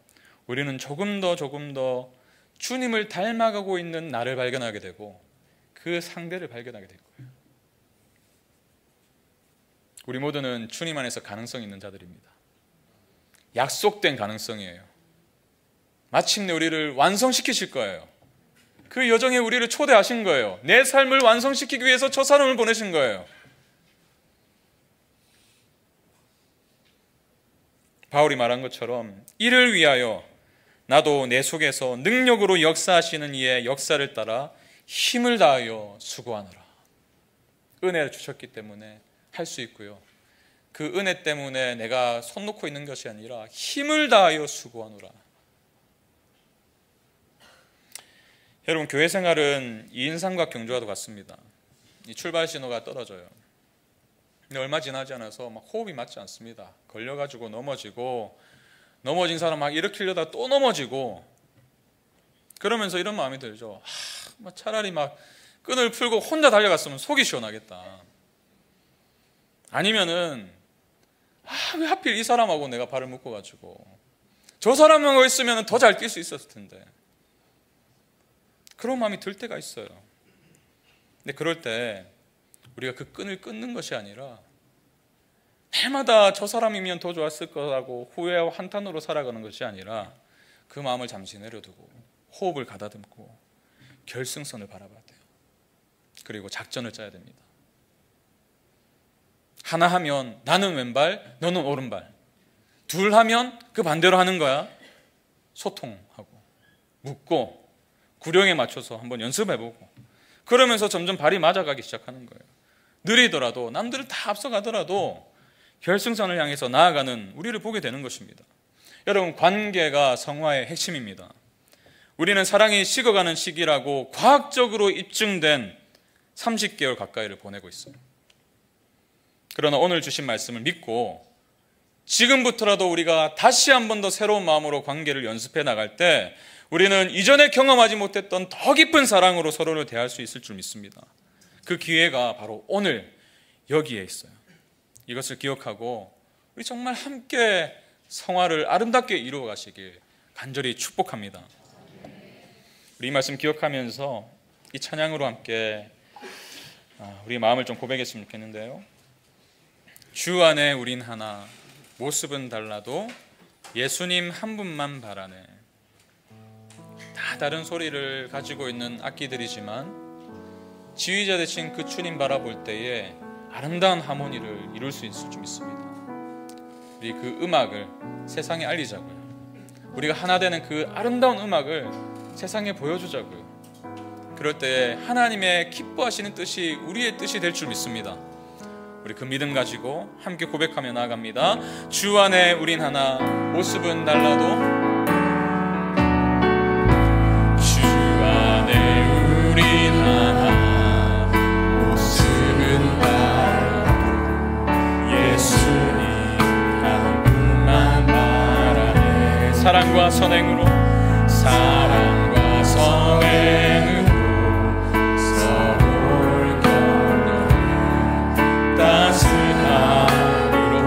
A: 우리는 조금 더 주님을 닮아가고 있는 나를 발견하게 되고 그 상대를 발견하게 될 거예요. 우리 모두는 주님 안에서 가능성 있는 자들입니다. 약속된 가능성이에요. 마침내 우리를 완성시키실 거예요. 그 여정에 우리를 초대하신 거예요. 내 삶을 완성시키기 위해서 저 사람을 보내신 거예요. 바울이 말한 것처럼 이를 위하여 나도 내 속에서 능력으로 역사하시는 이의 역사를 따라 힘을 다하여 수고하노라. 은혜를 주셨기 때문에 할 수 있고요. 그 은혜 때문에 내가 손 놓고 있는 것이 아니라 힘을 다하여 수고하노라. 여러분, 교회 생활은 이인삼각 경주와도 같습니다. 이 출발 신호가 떨어져요. 근데 얼마 지나지 않아서 막 호흡이 맞지 않습니다. 걸려가지고 넘어지고, 넘어진 사람 막 일으키려다 또 넘어지고, 그러면서 이런 마음이 들죠. 차라리 막 끈을 풀고 혼자 달려갔으면 속이 시원하겠다. 아니면은 왜 하필 이 사람하고 내가 발을 묶어가지고 저 사람하고 있으면 더 잘 뛸 수 있었을 텐데. 그런 마음이 들 때가 있어요. 근데 그럴 때 우리가 그 끈을 끊는 것이 아니라 해마다 저 사람이면 더 좋았을 거라고 후회와 한탄으로 살아가는 것이 아니라 그 마음을 잠시 내려두고 호흡을 가다듬고 결승선을 바라봐야 돼요. 그리고 작전을 짜야 됩니다. 하나 하면 나는 왼발, 너는 오른발. 둘 하면 그 반대로 하는 거야. 소통하고 묻고 구령에 맞춰서 한번 연습해보고, 그러면서 점점 발이 맞아가기 시작하는 거예요. 느리더라도 남들을 다 앞서가더라도 결승선을 향해서 나아가는 우리를 보게 되는 것입니다. 여러분, 관계가 성화의 핵심입니다. 우리는 사랑이 식어가는 시기라고 과학적으로 입증된 30개월 가까이를 보내고 있어요. 그러나 오늘 주신 말씀을 믿고 지금부터라도 우리가 다시 한 번 더 새로운 마음으로 관계를 연습해 나갈 때 우리는 이전에 경험하지 못했던 더 깊은 사랑으로 서로를 대할 수 있을 줄 믿습니다. 그 기회가 바로 오늘 여기에 있어요. 이것을 기억하고 우리 정말 함께 성화를 아름답게 이루어 가시길 간절히 축복합니다. 우리 이 말씀 기억하면서 이 찬양으로 함께 우리 마음을 좀 고백했으면 좋겠는데요. 주 안에 우린 하나, 모습은 달라도 예수님 한 분만 바라네. 다 다른 소리를 가지고 있는 악기들이지만 지휘자 되신 그 주님 바라볼 때에 아름다운 하모니를 이룰 수 있을 줄 믿습니다. 우리 그 음악을 세상에 알리자고요. 우리가 하나 되는 그 아름다운 음악을 세상에 보여주자고요. 그럴 때 하나님의 기뻐하시는 뜻이 우리의 뜻이 될 줄 믿습니다. 우리 그 믿음 가지고 함께 고백하며 나아갑니다. 주 안에 우린 하나, 모습은 달라도 주 안에 우린 하나, 모습은 달라도 예수님 한 분만 바라네. 사랑과 선행으로, 사랑과 선행으로 서로를 격려해 따스함으로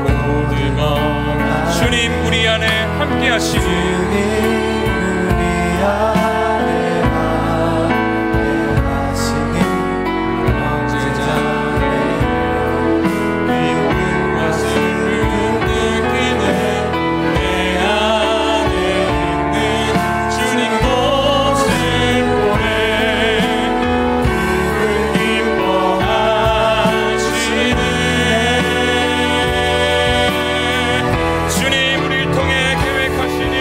A: 보듬어 주님 우리 안에 함께 하시니 주님 우리를 통해 계획하시니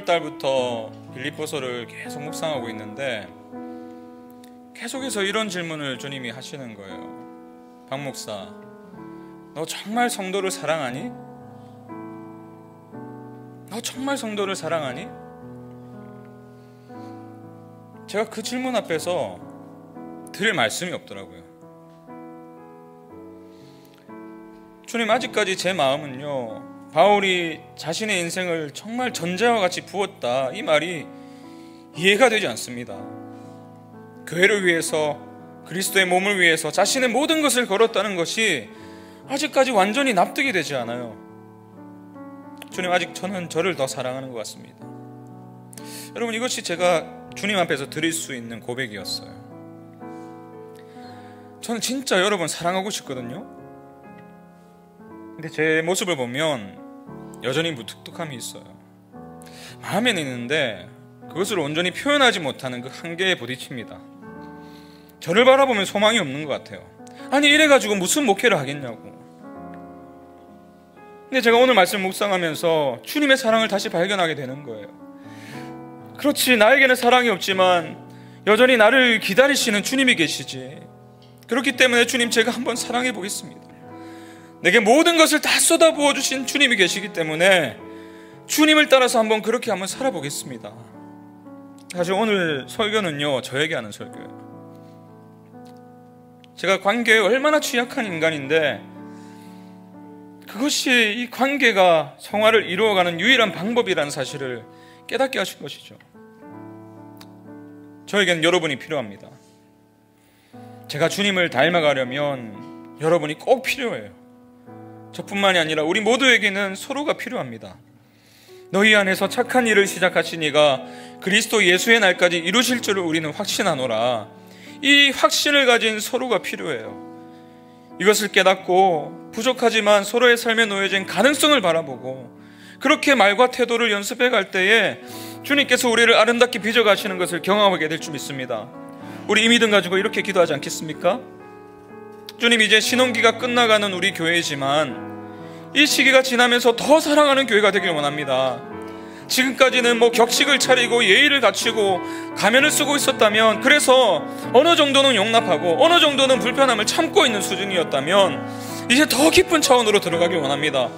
A: 8월 달부터 빌립보서를 계속 묵상하고 있는데 계속해서 이런 질문을 주님이 하시는 거예요. 박 목사, 너 정말 성도를 사랑하니? 너 정말 성도를 사랑하니? 제가 그 질문 앞에서 드릴 말씀이 없더라고요. 주님, 아직까지 제 마음은요, 바울이 자신의 인생을 정말 전제와 같이 부었다, 이 말이 이해가 되지 않습니다. 교회를 위해서, 그리스도의 몸을 위해서 자신의 모든 것을 걸었다는 것이 아직까지 완전히 납득이 되지 않아요. 주님, 아직 저는 저를 더 사랑하는 것 같습니다. 여러분, 이것이 제가 주님 앞에서 드릴 수 있는 고백이었어요. 저는 진짜 여러분 사랑하고 싶거든요. 근데 제 모습을 보면 여전히 무뚝뚝함이 있어요. 마음에는 있는데 그것을 온전히 표현하지 못하는 그 한계에 부딪힙니다. 저를 바라보면 소망이 없는 것 같아요. 아니, 이래가지고 무슨 목회를 하겠냐고. 근데 제가 오늘 말씀 묵상하면서 주님의 사랑을 다시 발견하게 되는 거예요. 그렇지, 나에게는 사랑이 없지만 여전히 나를 기다리시는 주님이 계시지. 그렇기 때문에 주님, 제가 한번 사랑해 보겠습니다. 내게 모든 것을 다 쏟아부어 주신 주님이 계시기 때문에 주님을 따라서 한번 살아보겠습니다. 사실 오늘 설교는요, 저에게 하는 설교예요. 제가 관계에 얼마나 취약한 인간인데 그것이 이 관계가 성화를 이루어가는 유일한 방법이라는 사실을 깨닫게 하신 것이죠. 저에게는 여러분이 필요합니다. 제가 주님을 닮아가려면 여러분이 꼭 필요해요. 저뿐만이 아니라 우리 모두에게는 서로가 필요합니다. 너희 안에서 착한 일을 시작하신 이가 그리스도 예수의 날까지 이루실 줄을 우리는 확신하노라. 이 확신을 가진 서로가 필요해요. 이것을 깨닫고 부족하지만 서로의 삶에 놓여진 가능성을 바라보고 그렇게 말과 태도를 연습해 갈 때에 주님께서 우리를 아름답게 빚어가시는 것을 경험하게 될 줄 믿습니다. 우리 이 믿음 가지고 이렇게 기도하지 않겠습니까? 주님, 이제 신혼기가 끝나가는 우리 교회이지만 이 시기가 지나면서 더 사랑하는 교회가 되길 원합니다. 지금까지는 격식을 차리고 예의를 갖추고 가면을 쓰고 있었다면, 그래서 어느 정도는 용납하고 어느 정도는 불편함을 참고 있는 수준이었다면 이제 더 깊은 차원으로 들어가길 원합니다.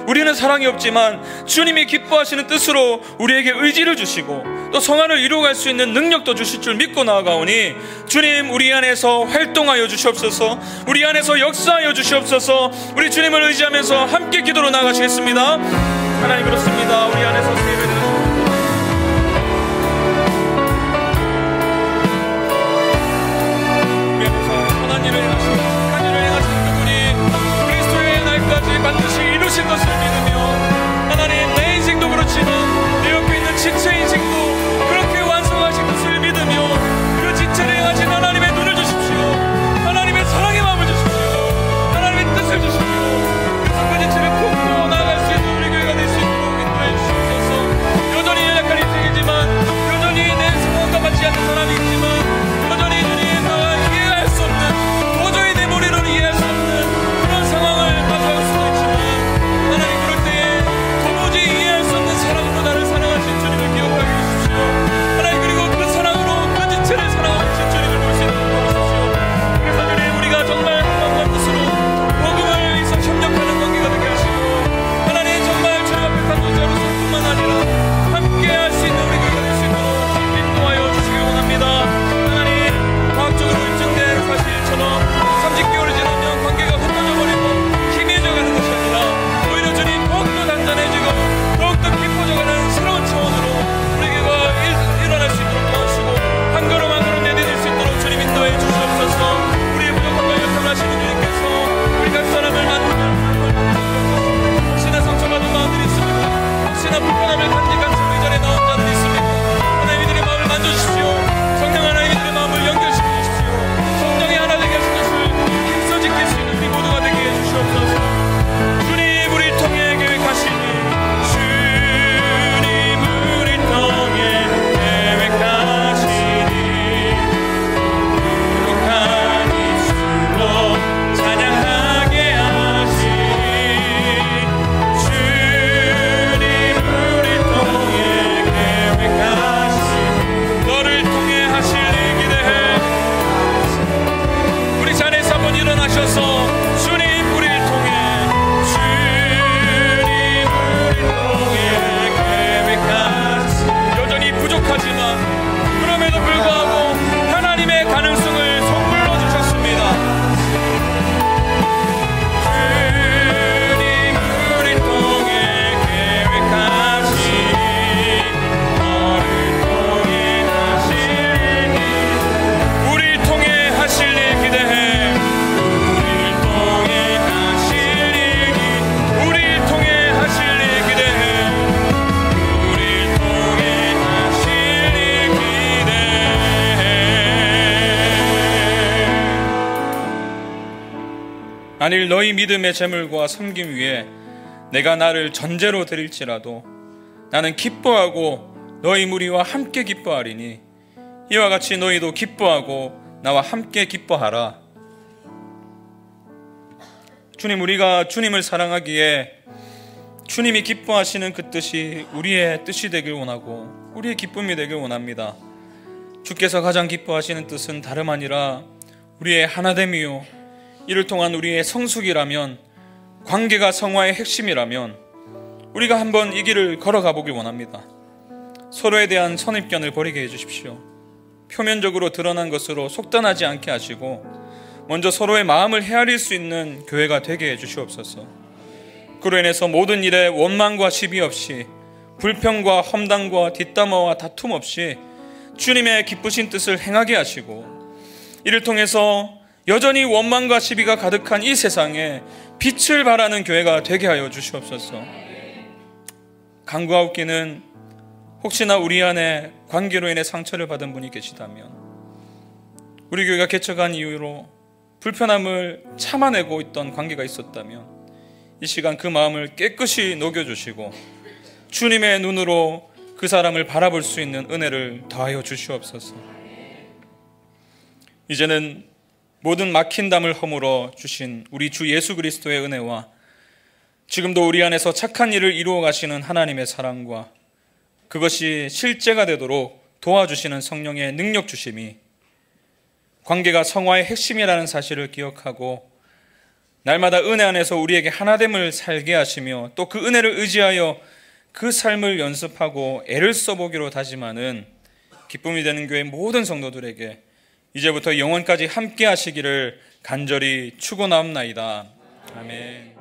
A: 우리는 사랑이 없지만 주님이 기뻐하시는 뜻으로 우리에게 의지를 주시고 또 성화를 이루어갈 수 있는 능력도 주실 줄 믿고 나아가오니 주님, 우리 안에서 활동하여 주시옵소서. 우리 안에서 역사하여 주시옵소서. 우리 주님을 의지하면서 함께 기도로 나가시겠습니다. 하나님, 그렇습니다. 우리 안에서 세배되는 우리 안에서 선한 일을 행하시고 착한 일을 행하시는 그분이 그리스도의 날까지 반드시 이루신 것을 믿으며, 하나님, 내 인생도 그렇지만 내 옆에 있는 지체 인생도 그렇게 완성하신 것을 믿으며 그 지체를 행하신 하나님의 눈을 주십시오. 하나님의 사랑의 마음을 주십시오. 하나님의 뜻을 주십시오. 그래서 그 지체를 품고 나아갈 수 있는 우리 교회가 될 수 있도록 인도해 주시옵소서. 만일 너희 믿음의 재물과 섬김 위에 내가 나를 전제로 드릴지라도 나는 기뻐하고 너희 무리와 함께 기뻐하리니 이와 같이 너희도 기뻐하고 나와 함께 기뻐하라. 주님, 우리가 주님을 사랑하기에 주님이 기뻐하시는 그 뜻이 우리의 뜻이 되길 원하고 우리의 기쁨이 되길 원합니다. 주께서 가장 기뻐하시는 뜻은 다름 아니라 우리의 하나됨이요, 이를 통한 우리의 성숙이라면, 관계가 성화의 핵심이라면 우리가 한번 이 길을 걸어가 보길 원합니다. 서로에 대한 선입견을 버리게 해주십시오. 표면적으로 드러난 것으로 속단하지 않게 하시고 먼저 서로의 마음을 헤아릴 수 있는 교회가 되게 해주시옵소서. 그로 인해서 모든 일에 원망과 시비 없이, 불평과 험담과 뒷담화와 다툼 없이 주님의 기쁘신 뜻을 행하게 하시고, 이를 통해서 여전히 원망과 시비가 가득한 이 세상에 빛을 발하는 교회가 되게 하여 주시옵소서. 간구하옵기는 혹시나 우리 안에 관계로 인해 상처를 받은 분이 계시다면, 우리 교회가 개척한 이후로 불편함을 참아내고 있던 관계가 있었다면 이 시간 그 마음을 깨끗이 녹여주시고 주님의 눈으로 그 사람을 바라볼 수 있는 은혜를 더하여 주시옵소서. 이제는 모든 막힌 담을 허물어 주신 우리 주 예수 그리스도의 은혜와 지금도 우리 안에서 착한 일을 이루어 가시는 하나님의 사랑과 그것이 실제가 되도록 도와주시는 성령의 능력 주심이, 관계가 성화의 핵심이라는 사실을 기억하고 날마다 은혜 안에서 우리에게 하나됨을 살게 하시며 또 그 은혜를 의지하여 그 삶을 연습하고 애를 써보기로 다짐하는 기쁨이 되는 교회 모든 성도들에게 이제부터 영원까지 함께 하시기를 간절히 축원하옵나이다. 아멘.